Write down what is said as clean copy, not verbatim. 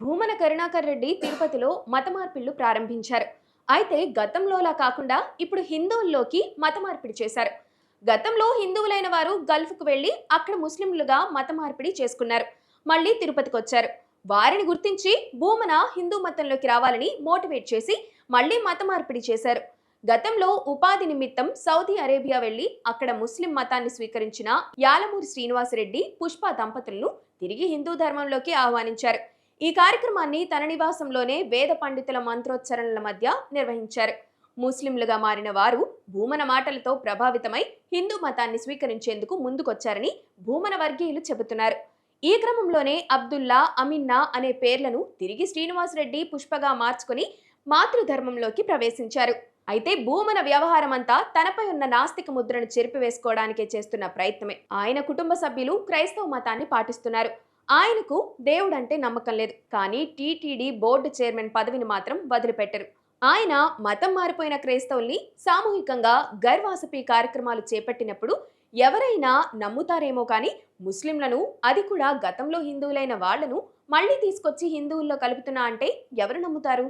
భూమన కరుణాకర్ రెడ్డి తిరుపతిలో మత మార్పిళ్లు ప్రారంభించారు. అయితే గతంలోలా కాకుండా ఇప్పుడు హిందువుల్లోకి మత మార్పిడి చేశారు. గతంలో హిందువులైన వారు గల్ఫ్కు వెళ్లి అక్కడ ముస్లింలుగా మత మార్పిడి చేసుకున్నారు. మళ్ళీ తిరుపతికి వచ్చారు. వారిని గుర్తించి భూమన హిందూ మతంలోకి రావాలని మోటివేట్ చేసి మళ్ళీ మత మార్పిడి చేశారు. గతంలో ఉపాధి నిమిత్తం సౌదీ అరేబియా వెళ్లి అక్కడ ముస్లిం మతాన్ని స్వీకరించిన యాలమూరి శ్రీనివాసరెడ్డి పుష్ప దంపతులను తిరిగి హిందూ ధర్మంలోకి ఆహ్వానించారు. ఈ కార్యక్రమాన్ని తన నివాసంలోనే వేద పండితుల మంత్రోచ్చరణల మధ్య నిర్వహించారు. ముస్లింలుగా మారిన వారు భూమన మాటలతో ప్రభావితమై హిందూ మతాన్ని స్వీకరించేందుకు ముందుకొచ్చారని భూమన వర్గీయులు చెబుతున్నారు. ఈ క్రమంలోనే అబ్దుల్లా, అమిన్నా అనే పేర్లను తిరిగి శ్రీనివాసరెడ్డి పుష్పగా మార్చుకుని మాతృధర్మంలోకి ప్రవేశించారు. అయితే భూమన వ్యవహారమంతా తనపై ఉన్న నాస్తిక ముద్రను చెరిపివేసుకోవడానికే చేస్తున్న ప్రయత్నమే. ఆయన కుటుంబ సభ్యులు క్రైస్తవ మతాన్ని పాటిస్తున్నారు. ఆయనకు దేవుడంటే నమ్మకం లేదు. కానీ టీటీడీ బోర్డు చైర్మన్ పదవిని మాత్రం వదిలిపెట్టరు. ఆయన మతం మారిపోయిన క్రైస్తవుల్ని సామూహికంగా గర్వాసపి కార్యక్రమాలు చేపట్టినప్పుడు ఎవరైనా నమ్ముతారేమో కానీ ముస్లింలను, అది కూడా గతంలో హిందువులైన వాళ్లను మళ్లీ తీసుకొచ్చి హిందువుల్లో కలుపుతున్నా అంటే ఎవరు నమ్ముతారు?